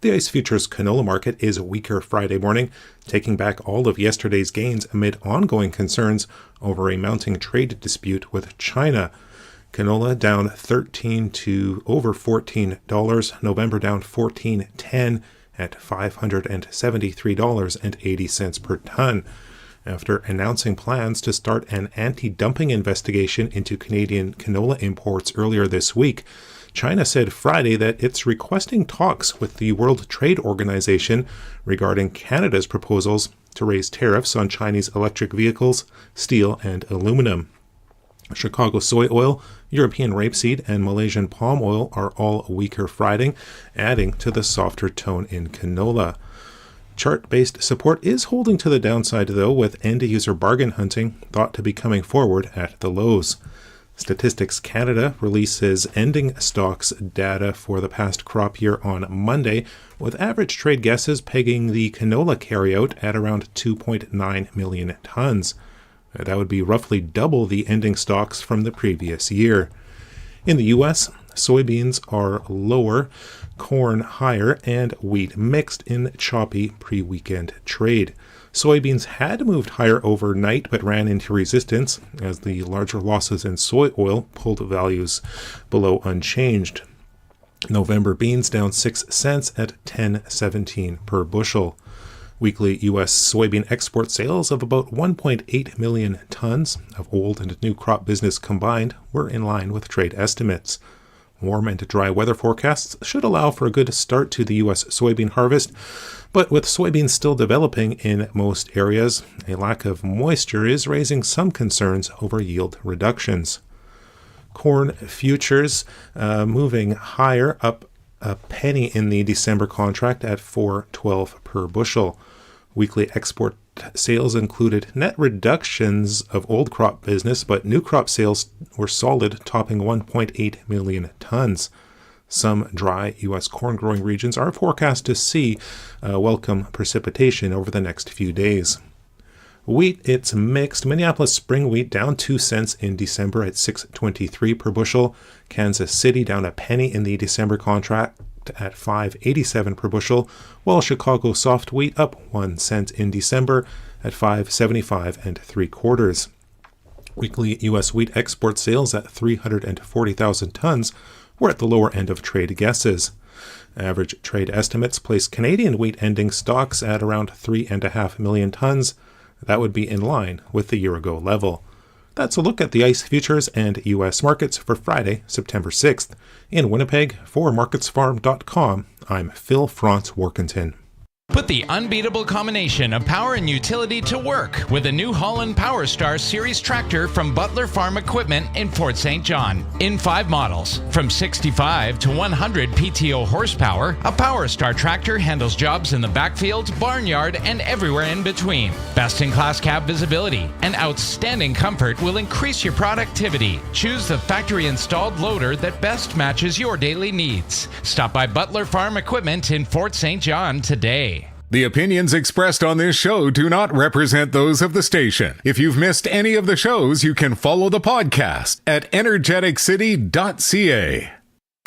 The ICE futures canola market is weaker Friday morning, taking back all of yesterday's gains amid ongoing concerns over a mounting trade dispute with China. Canola down $13 to over $14. November down $14.10 at $573.80 per ton. After announcing plans to start an anti-dumping investigation into Canadian canola imports earlier this week, China said Friday that it's requesting talks with the World Trade Organization regarding Canada's proposals to raise tariffs on Chinese electric vehicles, steel, and aluminum. Chicago soy oil, European rapeseed, and Malaysian palm oil are all weaker Friday, adding to the softer tone in canola. Chart-based support is holding to the downside, though, with end-user bargain hunting thought to be coming forward at the lows. Statistics Canada releases ending stocks data for the past crop year on Monday, with average trade guesses pegging the canola carryout at around 2.9 million tons. That would be roughly double the ending stocks from the previous year. In the U.S., soybeans are lower, corn higher, and wheat mixed in choppy pre-weekend trade. Soybeans had moved higher overnight but ran into resistance as the larger losses in soy oil pulled values below unchanged. November beans down 6 cents at $10.17 per bushel. Weekly U.S. soybean export sales of about 1.8 million tons of old and new crop business combined were in line with trade estimates. Warm and dry weather forecasts should allow for a good start to the U.S. soybean harvest, but with soybeans still developing in most areas, a lack of moisture is raising some concerns over yield reductions. Corn futures moving higher, up a penny in the December contract at $4.12 per bushel. Weekly export sales included net reductions of old crop business, but new crop sales were solid, topping 1.8 million tons. Some dry U.S. corn growing regions are forecast to see welcome precipitation over the next few days. Wheat, it's mixed. Minneapolis spring wheat down 2 cents in December at $6.23 per bushel. Kansas City down a penny in the December contract at $5.87 per bushel, while Chicago soft wheat up 1 cent in December at $5.75 3/4. Weekly U.S. wheat export sales at 340,000 tons were at the lower end of trade guesses. Average trade estimates place Canadian wheat ending stocks at around 3.5 million tons. That would be in line with the year-ago level. That's a look at the ICE futures and U.S. markets for Friday, September 6th. In Winnipeg, for MarketsFarm.com, I'm Phil Franz Workington. Put the unbeatable combination of power and utility to work with a New Holland Power Star Series tractor from Butler Farm Equipment in Fort St. John. In 5 models, from 65 to 100 PTO horsepower, a Power Star tractor handles jobs in the backfield, barnyard, and everywhere in between. Best-in-class cab visibility and outstanding comfort will increase your productivity. Choose the factory-installed loader that best matches your daily needs. Stop by Butler Farm Equipment in Fort St. John today. The opinions expressed on this show do not represent those of the station. If you've missed any of the shows, you can follow the podcast at Energeticcity.ca.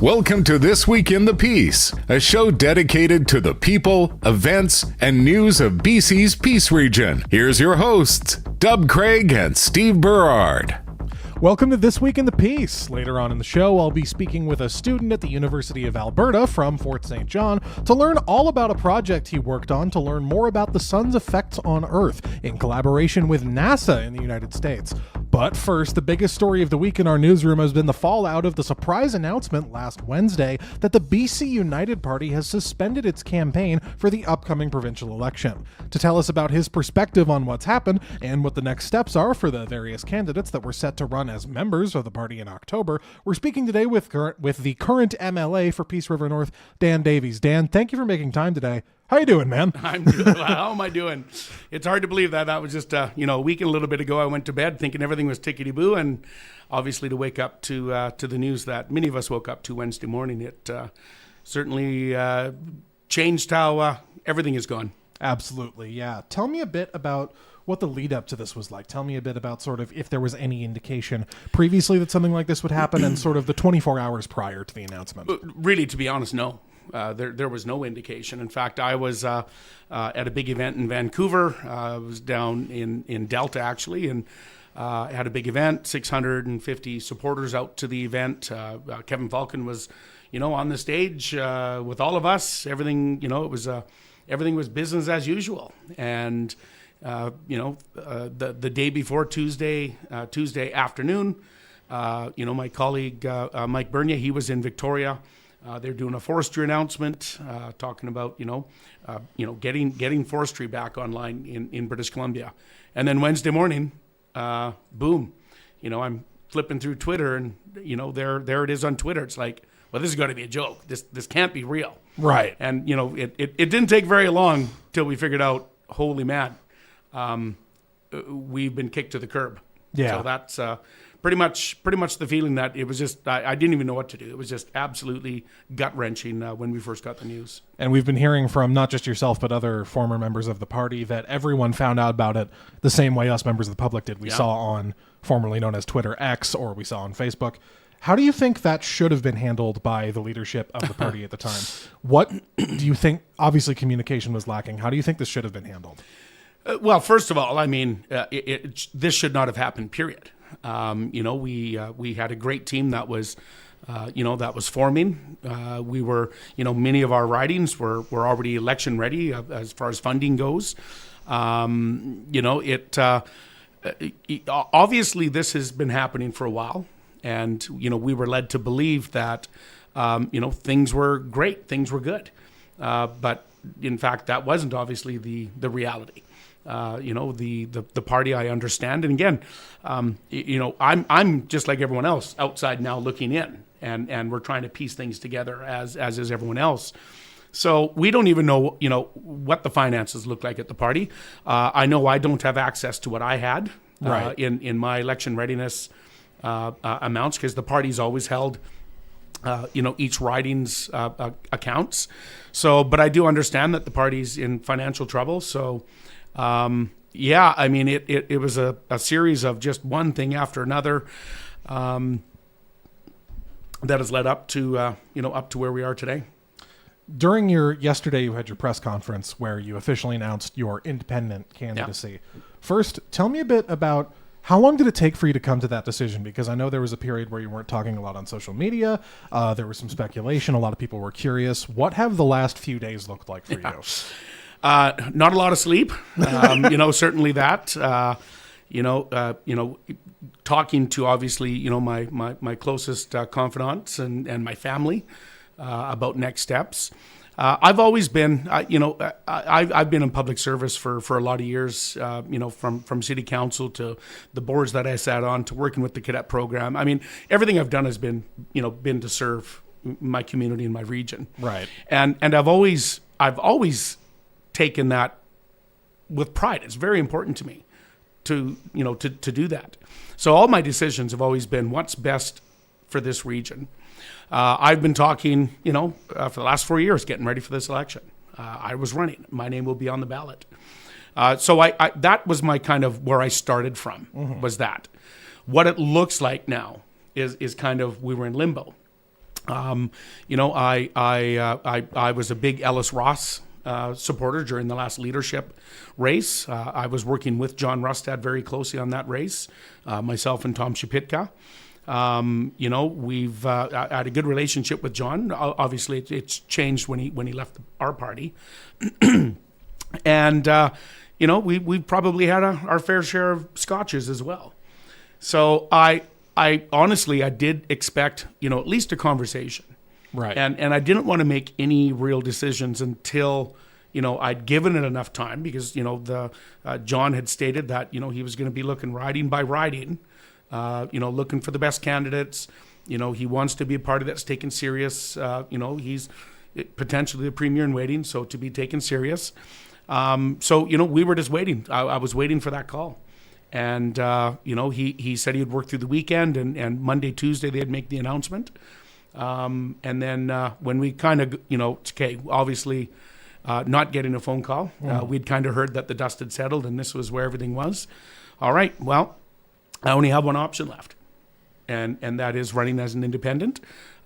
Welcome to This Week in the Peace, a show dedicated to the people, events, and news of BC's Peace region. Here's your hosts, Dub Craig and Steve Berard. Welcome to This Week in the Peace. Later on in the show, I'll be speaking with a student at the University of Alberta from Fort St. John to learn all about a project he worked on to learn more about the sun's effects on Earth in collaboration with NASA in the United States. But first, the biggest story of the week in our newsroom has been the fallout of the surprise announcement last Wednesday that the BC United Party has suspended its campaign for the upcoming provincial election. To tell us about his perspective on what's happened and what the next steps are for the various candidates that were set to run as members of the party in October, we're speaking today with the current MLA for Peace River North, Dan Davies. Dan, thank you for making time today. How you doing, man? I'm good. How am I doing? It's hard to believe that. That was just, a week and a little bit ago. I went to bed thinking everything was tickety-boo, and obviously to wake up to the news that many of us woke up to Wednesday morning, it certainly changed how everything is gone. Absolutely, yeah. Tell me a bit about what the lead up to this was like. Tell me a bit about sort of if there was any indication previously that something like this would happen and sort of the 24 hours prior to the announcement. Really, to be honest, no. There was no indication. In fact, I was at a big event in Vancouver. I was down in Delta, actually, and had a big event, 650 supporters out to the event. Kevin Falcon was, on the stage with all of us. Everything, everything was business as usual. And, the day before Tuesday afternoon, my colleague Mike Bernier, he was in Victoria. They're doing a forestry announcement, talking about getting forestry back online in British Columbia. And then Wednesday morning, boom, I'm flipping through Twitter, and there it is on Twitter. It's like, well, this has got to be a joke. This can't be real, right? And it didn't take very long till we figured out, holy man, we've been kicked to the curb. Yeah. So that's pretty much the feeling that it was just I didn't even know what to do. It was just absolutely gut wrenching when we first got the news. And we've been hearing from not just yourself, but other former members of the party that everyone found out about it the same way us members of the public did. We saw on formerly known as Twitter X, or we saw on Facebook. How do you think that should have been handled by the leadership of the party at the time? What do you think? Obviously, communication was lacking. How do you think this should have been handled? Well, first of all, I mean, this should not have happened, period. We had a great team that was, that was forming. We were, many of our ridings were already election ready as far as funding goes. Obviously this has been happening for a while, and, we were led to believe that, things were great, things were good. But in fact, that wasn't obviously the reality. The party, I understand. And again, I'm just like everyone else outside now looking in, and we're trying to piece things together as is everyone else. So we don't even know, what the finances look like at the party. I know I don't have access to what I had in my election readiness amounts, because the party's always held each riding's accounts. So, but I do understand that the party's in financial trouble. So, I mean, it was a series of just one thing after another that has led up to where we are today. During yesterday, you had your press conference where you officially announced your independent candidacy. Yeah. First, tell me a bit about how long did it take for you to come to that decision? Because I know there was a period where you weren't talking a lot on social media. There was some speculation. A lot of people were curious. What have the last few days looked like for you? Not a lot of sleep. Certainly that. Talking to obviously my closest confidants and my family about next steps. I've always been, I've been in public service for a lot of years, from city council to the boards that I sat on to working with the cadet program. I mean, everything I've done has been to serve my community and my region. Right. And I've always taken that with pride. It's very important to me to do that. So all my decisions have always been what's best for this region. I've been talking, for the last 4 years, getting ready for this election. I was running. My name will be on the ballot. So I that was my kind of where I started from, was that. What it looks like now is kind of, we were in limbo. I was a big Ellis Ross supporter during the last leadership race. I was working with John Rustad very closely on that race, myself and Tom Shapitka. We've I had a good relationship with John. Obviously, it's changed when he left our party, and we probably had our fair share of scotches as well. So I honestly did expect at least a conversation, right? And I didn't want to make any real decisions until I'd given it enough time, because John had stated that he was going to be looking riding by riding. Looking for the best candidates. He wants to be a party that's taken serious. He's potentially the premier in waiting, so to be taken serious. We were just waiting. I was waiting for that call. And, he said he would work through the weekend, and Monday, Tuesday, they'd make the announcement. And then when we kind of, obviously not getting a phone call, we'd kind of heard that the dust had settled and this was where everything was. All right, well, I only have one option left, and that is running as an independent.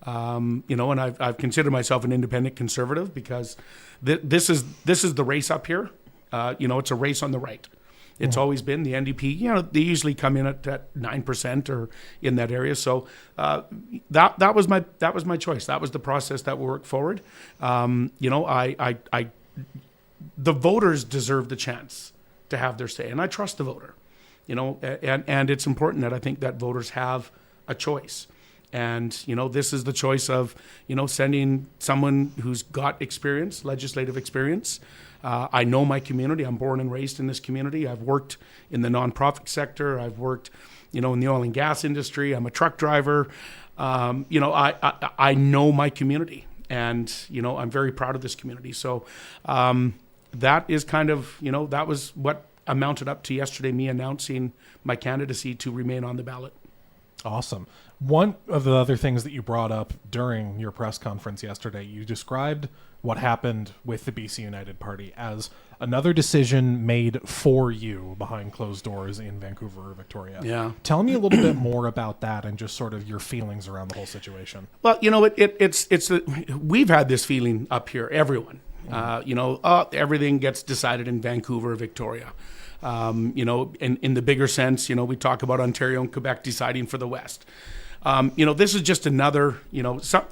And I've considered myself an independent conservative because this is the race up here. It's a race on the right. It's always been the NDP. They usually come in at 9% or in that area. So that was my choice. That was the process that we worked forward. The voters deserve the chance to have their say, and I trust the voter. And it's important that I think that voters have a choice. And, this is the choice of, sending someone who's got experience, legislative experience. I know my community. I'm born and raised in this community. I've worked in the nonprofit sector. I've worked, in the oil and gas industry. I'm a truck driver. I know my community, and, I'm very proud of this community. So that is kind of, that was what amounted up to yesterday, me announcing my candidacy to remain on the ballot. Awesome. One of the other things that you brought up during your press conference yesterday, you described what happened with the BC United Party as another decision made for you behind closed doors in Vancouver or Victoria. Yeah. Tell me a little bit more about that and just sort of your feelings around the whole situation. Well, we've had this feeling up here, everyone. Everything gets decided in Vancouver, Victoria. In the bigger sense, we talk about Ontario and Quebec deciding for the West. This is just another,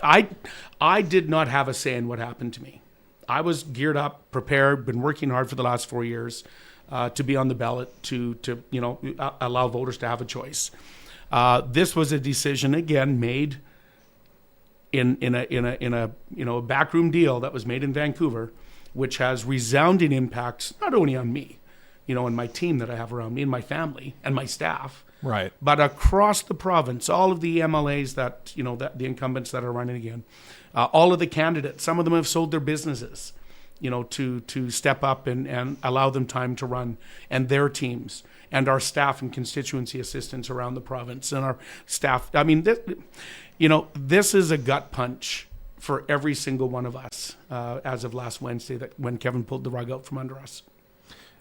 I did not have a say in what happened to me. I was geared up, prepared, been working hard for the last 4 years to be on the ballot, to allow voters to have a choice. This was a decision, again, made in a backroom deal that was made in Vancouver, which has resounding impacts not only on me, and my team that I have around me, and my family and my staff, right, but across the province, all of the MLAs that the incumbents that are running again, all of the candidates. Some of them have sold their businesses, to step up and allow them time to run, and their teams, and our staff and constituency assistants around the province, and our staff. I mean, this is a gut punch for every single one of us as of last Wednesday, that when Kevin pulled the rug out from under us.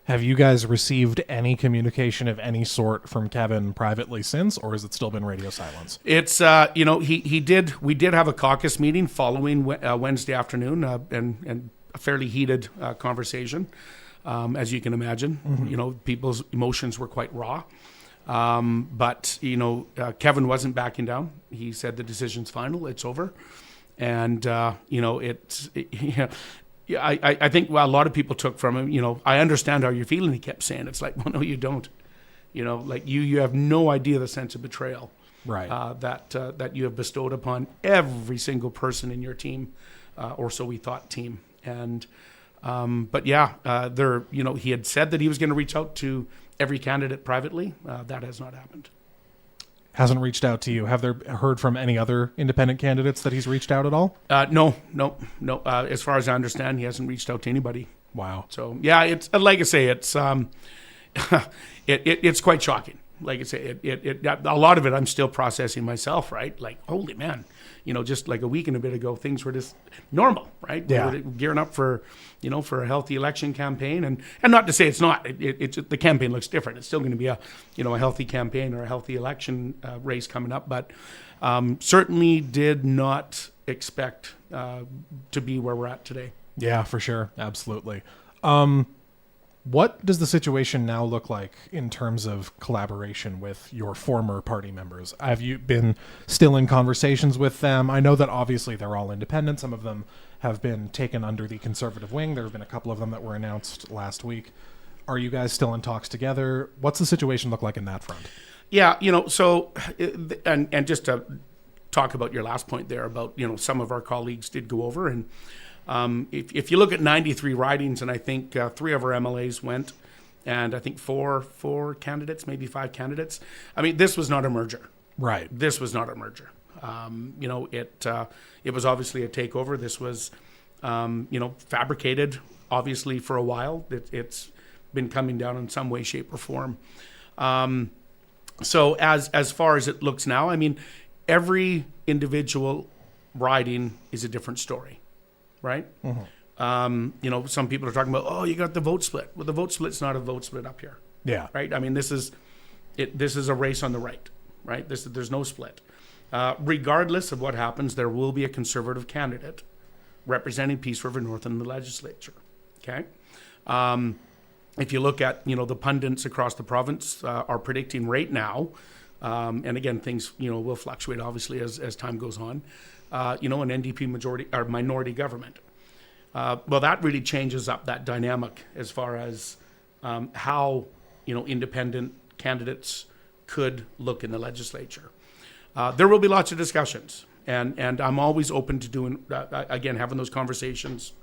Have you guys received any communication of any sort from Kevin privately since, or has it still been radio silence? It's, we did have a caucus meeting following Wednesday afternoon and a fairly heated conversation, as you can imagine. Mm-hmm. People's emotions were quite raw. But Kevin wasn't backing down. He said the decision's final, it's over. And, I think a lot of people took from him, I understand how you're feeling. He kept saying, it's like, well, no, you don't. You have no idea the sense of betrayal, right? That you have bestowed upon every single person in your team, or so we thought, team. And, he had said that he was going to reach out to every candidate privately. That has not happened. Hasn't reached out to you. Have there heard from any other independent candidates that he's reached out at all? No. As far as I understand, he hasn't reached out to anybody. Wow. So yeah, it's like I say, it's it's quite shocking. Like I say, a lot of it I'm still processing myself. Right? Like, holy man, just like a week and a bit ago, things were just normal, right? Yeah. We were gearing up for a healthy election campaign, and not to say it's not. It's the campaign looks different. It's still going to be a healthy campaign or a healthy election race coming up, but certainly did not expect to be where we're at today. Yeah, for sure, absolutely. What does the situation now look like in terms of collaboration with your former party members? Have you been still in conversations with them? I know that obviously they're all independent. Some of them have been taken under the conservative wing. There have been a couple of them that were announced last week. Are you guys still in talks together? What's the situation look like in that front? Yeah, so, and just to talk about your last point there about, some of our colleagues did go over, and if you look at 93 ridings, and I think 3 of our MLAs went, and I think four candidates, maybe 5 candidates. I mean, this was not a merger. Right. This was not a merger. It was obviously a takeover. This was, fabricated, obviously, for a while. It's been coming down in some way, shape, or form. So as far as it looks now, I mean, every individual riding is a different story. Right? Mm-hmm. Some people are talking about, you got the vote split. Well, the vote split's not a vote split up here. Yeah. Right? I mean, this is a race on the right. Right? There's no split. regardless of what happens, there will be a Conservative candidate representing Peace River North in the legislature. Okay. If you look at, the pundits across the province are predicting right now, and again, things, will fluctuate obviously as time goes on, an NDP majority or minority government. Well, that really changes up that dynamic as far as how, independent candidates could look in the legislature. There will be lots of discussions, and I'm always open to doing, having those conversations,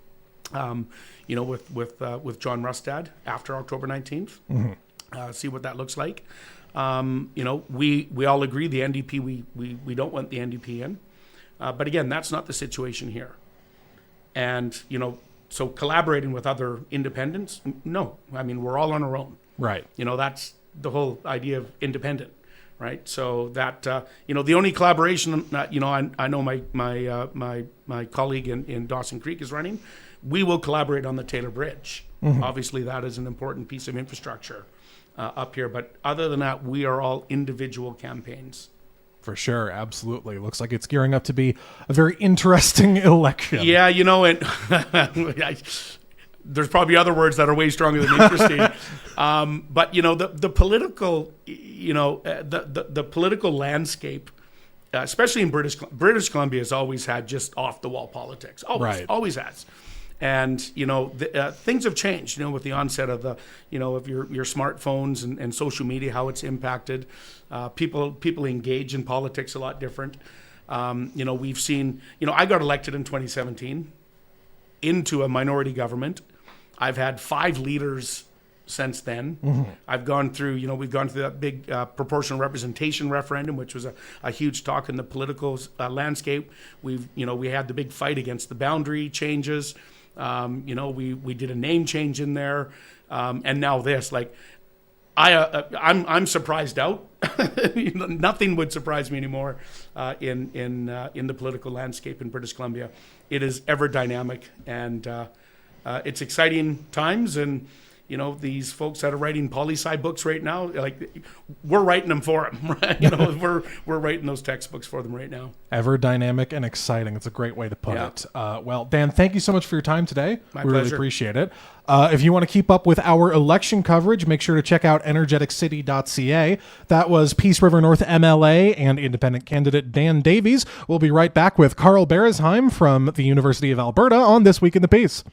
with John Rustad after October 19th, see what that looks like. We all agree the NDP, we don't want the NDP in. But again, that's not the situation here. And, so collaborating with other independents, no. I mean, we're all on our own. Right. That's the whole idea of independent, right? So that, the only collaboration that, I know my colleague in Dawson Creek is running, we will collaborate on the Taylor Bridge. Obviously, that is an important piece of infrastructure up here. But other than that, we are all individual campaigns. For sure, absolutely. Looks like it's gearing up to be a very interesting election. Yeah, and there's probably other words that are way stronger than interesting. But the political, the political landscape, especially in British Columbia, has always had just off the wall politics. Always has. And things have changed. With the onset of of your smartphones and social media, how it's impacted people engage in politics a lot different. We've seen. I got elected in 2017 into a minority government. I've had 5 leaders since then. I've gone through. We've gone through that big proportional representation referendum, which was a huge talk in the political landscape. We had the big fight against the boundary changes. We did a name change in there, and now this. I'm surprised out. Nothing would surprise me anymore in the political landscape in British Columbia. It is ever dynamic, and it's exciting times. And these folks that are writing poli-sci books right now, we're writing them for them. Right? We're writing those textbooks for them right now. Ever dynamic and exciting. It's a great way to put it. Well, Dan, thank you so much for your time today. My pleasure. Really appreciate it. If you want to keep up with our election coverage, make sure to check out Energeticcity.ca. That was Peace River North MLA and independent candidate Dan Davies. We'll be right back with Carl Berresheim from the University of Alberta on This Week in the Peace.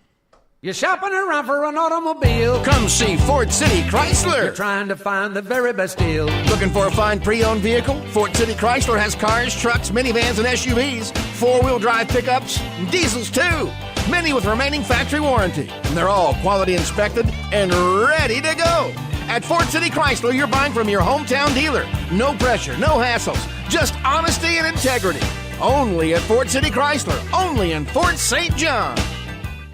You're shopping around for an automobile. Come see Fort City Chrysler. You're trying to find the very best deal. Looking for a fine pre-owned vehicle? Fort City Chrysler has cars, trucks, minivans, and SUVs, 4-wheel drive pickups, and diesels too. Many with remaining factory warranty. And they're all quality inspected and ready to go. At Fort City Chrysler, you're buying from your hometown dealer. No pressure, no hassles, just honesty and integrity. Only at Fort City Chrysler, only in Fort St. John.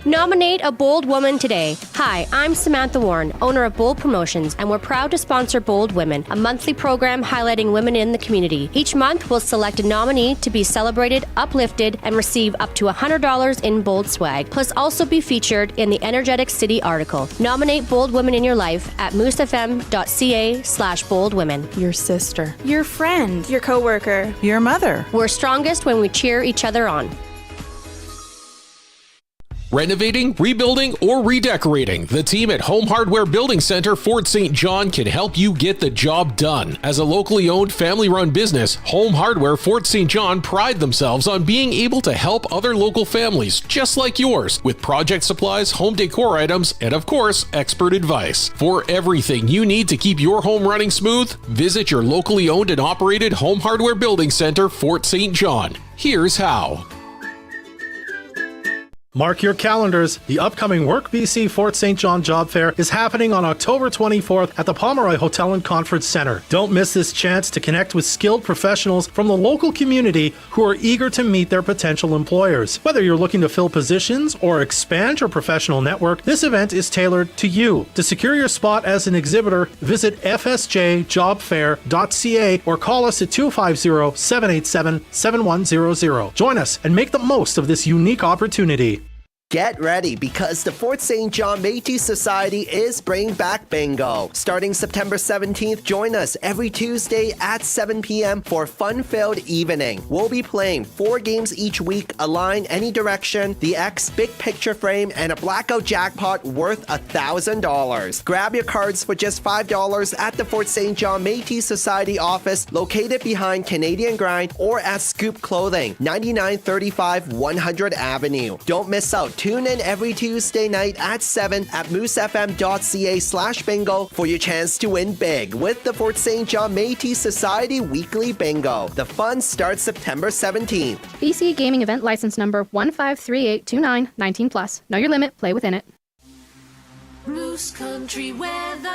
Nominate a bold woman today. Hi, I'm Samantha Warren, owner of Bold Promotions, and we're proud to sponsor Bold Women, a monthly program highlighting women in the community. Each month, we'll select a nominee to be celebrated, uplifted, and receive up to $100 in Bold swag, plus also be featured in the Energetic City article. Nominate Bold Women in your life at moosefm.ca/boldwomen. Your sister, your friend, your coworker, your mother. We're strongest when we cheer each other on. Renovating, rebuilding, or redecorating, the team at Home Hardware Building Center, Fort St. John can help you get the job done. As a locally owned, family-run business, Home Hardware Fort St. John pride themselves on being able to help other local families just like yours with project supplies, home decor items, and of course, expert advice. For everything you need to keep your home running smooth, visit your locally owned and operated Home Hardware Building Center, Fort St. John. Here's how. Mark your calendars. The upcoming Work BC Fort St. John Job Fair is happening on October 24th at the Pomeroy Hotel and Conference Center. Don't miss this chance to connect with skilled professionals from the local community who are eager to meet their potential employers. Whether you're looking to fill positions or expand your professional network, this event is tailored to you. To secure your spot as an exhibitor, visit fsjjobfair.ca or call us at 250-787-7100. Join us and make the most of this unique opportunity. Get ready because the Fort St. John Métis Society is bringing back bingo. Starting September 17th, join us every Tuesday at 7 p.m. for a fun-filled evening. We'll be playing 4 games each week, a line any direction, the X, big picture frame, and a blackout jackpot worth $1,000. Grab your cards for just $5 at the Fort St. John Métis Society office located behind Canadian Grind or at Scoop Clothing, 9935 100 Avenue. Don't miss out. Tune in every Tuesday night at 7 at moosefm.ca/bingo for your chance to win big with the Fort St. John Métis Society Weekly Bingo. The fun starts September 17th. BC Gaming Event License Number 153829, 19+. Know your limit, play within it. Moose Country weather.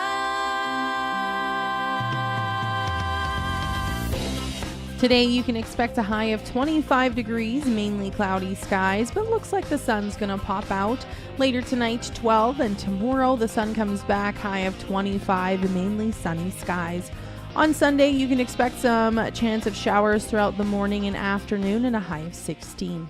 Today you can expect a high of 25 degrees, mainly cloudy skies, but looks like the sun's going to pop out. Later tonight, 12, and tomorrow the sun comes back, high of 25, mainly sunny skies. On Sunday, you can expect some chance of showers throughout the morning and afternoon and a high of 16.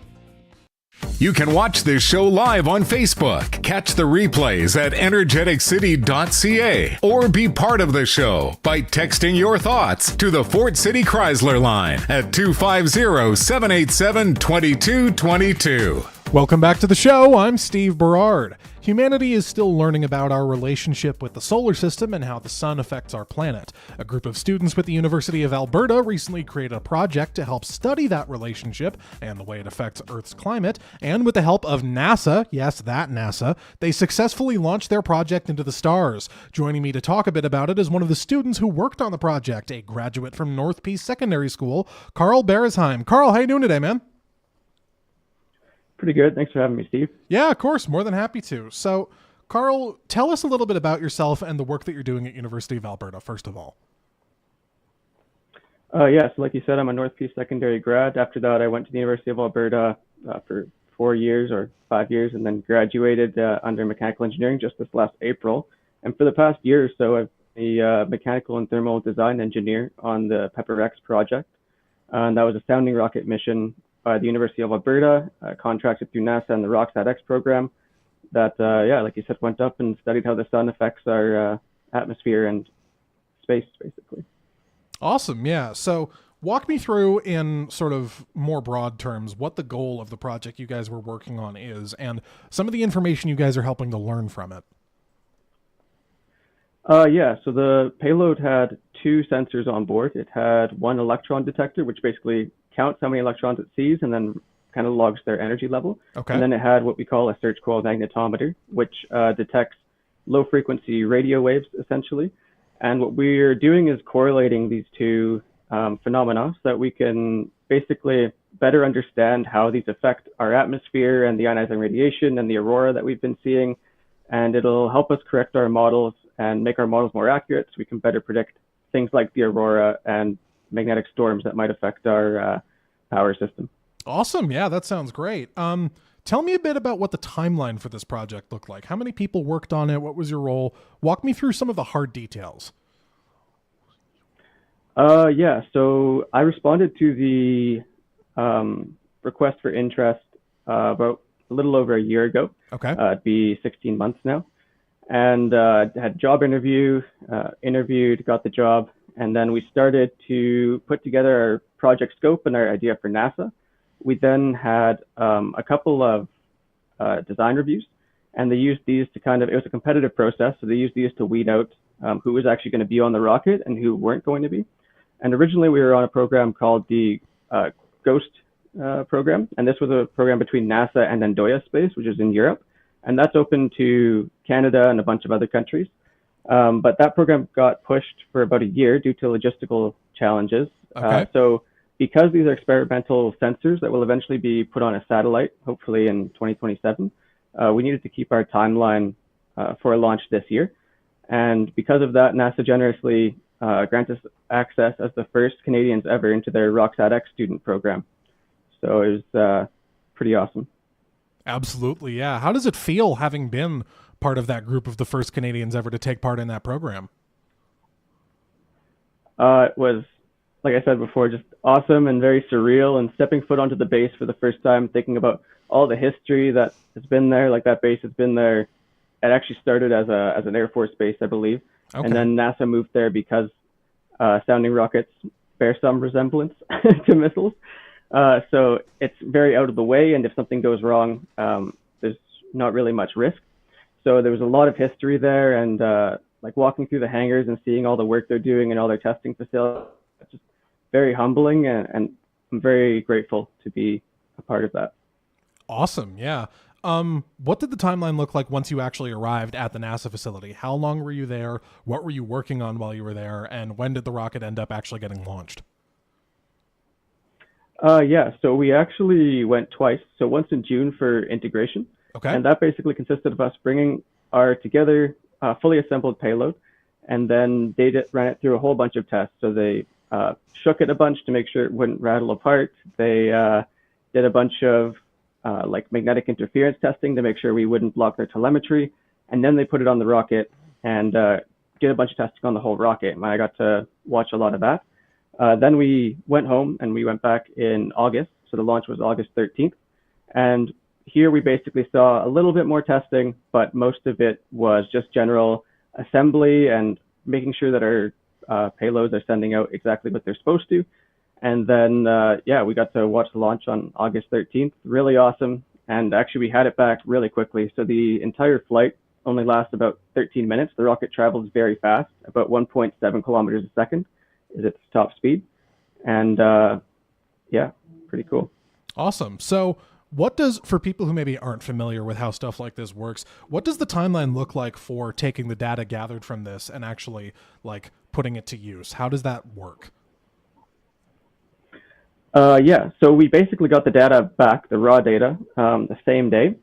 You can watch this show live on Facebook, catch the replays at Energeticcity.ca, or be part of the show by texting your thoughts to the Fort City Chrysler line at 250-787-2222. Welcome back to the show. I'm Steve Berard. Humanity is still learning about our relationship with the solar system and how the sun affects our planet. A group of students with the University of Alberta recently created a project to help study that relationship and the way it affects Earth's climate, and with the help of NASA, yes, that NASA, they successfully launched their project into the stars. Joining me to talk a bit about it is one of the students who worked on the project, a graduate from North Peace Secondary School, Carl Berresheim. Carl, how you doing today, man? Pretty good. Thanks for having me, Steve. Yeah, of course. More than happy to. So, Carl, tell us a little bit about yourself and the work that you're doing at University of Alberta, first of all. Yeah, so like you said, I'm a North Peace Secondary grad. After that, I went to the University of Alberta for 4 years or 5 years, and then graduated under mechanical engineering just this last April. And for the past year or so, I've been a mechanical and thermal design engineer on the Pepper-X project. And that was a sounding rocket mission by the University of Alberta, contracted through NASA and the RockSat-X program that, like you said, went up and studied how the sun affects our atmosphere and space, basically. Awesome, yeah. So walk me through in sort of more broad terms what the goal of the project you guys were working on is and some of the information you guys are helping to learn from it. Yeah, so the payload had 2 sensors on board. It had one electron detector, which basically counts how many electrons it sees and then kind of logs their energy level. Okay. And then it had what we call a search coil magnetometer, which detects low frequency radio waves, essentially. And what we're doing is correlating these 2 phenomena so that we can basically better understand how these affect our atmosphere and the ionizing radiation and the aurora that we've been seeing. And it'll help us correct our models and make our models more accurate so we can better predict things like the aurora and magnetic storms that might affect our power system. Awesome. Yeah, that sounds great. Tell me a bit about what the timeline for this project looked like. How many people worked on it? What was your role? Walk me through some of the hard details. Yeah, so I responded to the request for interest about a little over a year ago. Okay. It'd be 16 months now. And had job interviewed, got the job. And then we started to put together our project scope and our idea for NASA. We then had a couple of design reviews, and they used these to it was a competitive process, so they used these to weed out who was actually going to be on the rocket and who weren't going to be. And originally we were on a program called the GHOST program, and this was a program between NASA and Endorse Space, which is in Europe, and that's open to Canada and a bunch of other countries. But that program got pushed for about a year due to logistical challenges. Okay. So because these are experimental sensors that will eventually be put on a satellite, hopefully in 2027, we needed to keep our timeline for a launch this year. And because of that, NASA generously granted us access as the first Canadians ever into their RockSat-X student program. So it was pretty awesome. Absolutely, yeah. How does it feel having been part of that group of the first Canadians ever to take part in that program? It was, like I said before, just awesome and very surreal, and stepping foot onto the base for the first time, thinking about all the history that has been there. Like that base has been there. It actually started as an Air Force base, I believe. Okay. And then NASA moved there because sounding rockets bear some resemblance to missiles. So it's very out of the way, and if something goes wrong, there's not really much risk. So there was a lot of history there, and like walking through the hangars and seeing all the work they're doing and all their testing facilities, it's just very humbling, and I'm very grateful to be a part of that. Awesome, yeah. What did the timeline look like once you actually arrived at the NASA facility? How long were you there? What were you working on while you were there? And when did the rocket end up actually getting launched? Yeah, so we actually went twice. So once in June for integration. Okay. And that basically consisted of us bringing our together fully assembled payload, and then they ran it through a whole bunch of tests. So they shook it a bunch to make sure it wouldn't rattle apart. They did a bunch of like magnetic interference testing to make sure we wouldn't block their telemetry. And then they put it on the rocket and did a bunch of testing on the whole rocket. And I got to watch a lot of that. Then we went home and we went back in August. So the launch was August 13th. And here we basically saw a little bit more testing, but most of it was just general assembly and making sure that our payloads are sending out exactly what they're supposed to. And then, yeah, we got to watch the launch on August 13th. Really awesome. And actually, we had it back really quickly. So the entire flight only lasts about 13 minutes. The rocket travels very fast, about 1.7 kilometers a second is its top speed. And yeah, pretty cool. Awesome. So what does, for people who maybe aren't familiar with how stuff like this works, what does the timeline look like for taking the data gathered from this and actually like putting it to use? How does that work? Yeah, so we basically got the data back, the raw data, the same day.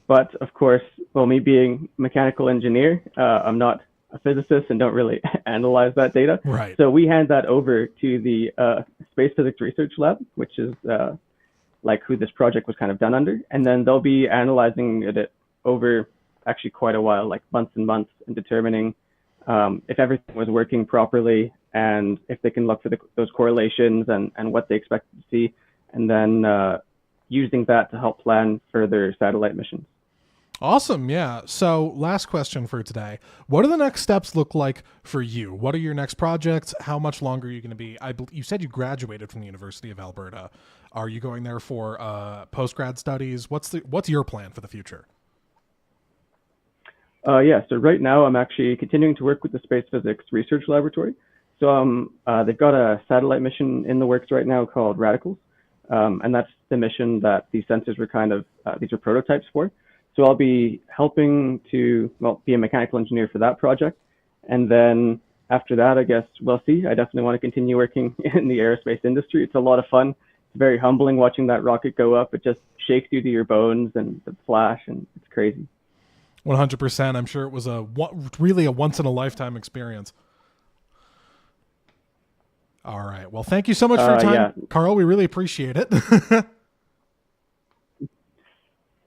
But of course, well, me being a mechanical engineer, I'm not a physicist and don't really analyze that data. Right. So we hand that over to the Space Physics Research Lab, which is like who this project was kind of done under. And then they'll be analyzing it over actually quite a while, like months and months, and determining if everything was working properly and if they can look for those correlations and what they expect to see, and then using that to help plan further satellite missions. Awesome. Yeah. So last question for today. What do the next steps look like for you? What are your next projects? How much longer are you going to be? You said you graduated from the University of Alberta. Are you going there for post-grad studies? What's your plan for the future? Yeah. So right now I'm actually continuing to work with the Space Physics Research Laboratory. So they've got a satellite mission in the works right now called Radicals. And that's the mission that these sensors were these are prototypes for. So I'll be helping to, be a mechanical engineer for that project. And then after that, I guess we'll see. I definitely want to continue working in the aerospace industry. It's a lot of fun. It's very humbling watching that rocket go up. It just shakes you to your bones and the flash, and it's crazy. 100%. I'm sure it was really a once-in-a-lifetime experience. All right. Well, thank you so much for your time, yeah. Carl. We really appreciate it.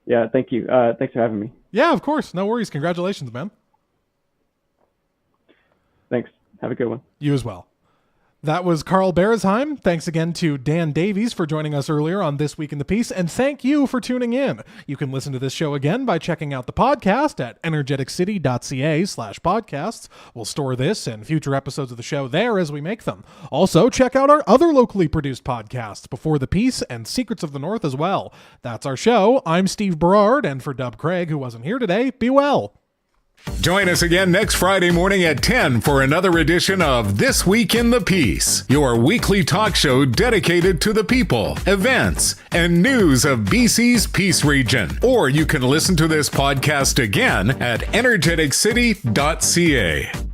Yeah, thank you. Thanks for having me. Yeah, of course. No worries. Congratulations, man. Thanks. Have a good one. You as well. That was Carl Berresheim. Thanks again to Dan Davies for joining us earlier on This Week in the Piece, and thank you for tuning in. You can listen to this show again by checking out the podcast at Energeticcity.ca/podcasts. We'll store this and future episodes of the show there as we make them. Also, check out our other locally produced podcasts, Before the Peace and Secrets of the North as well. That's our show. I'm Steve Berard, and for Dub Craig, who wasn't here today, be well. Join us again next Friday morning at 10 for another edition of This Week in the Piece, your weekly talk show dedicated to the people, events, and news of BC's Peace region. Or you can listen to this podcast again at Energeticcity.ca.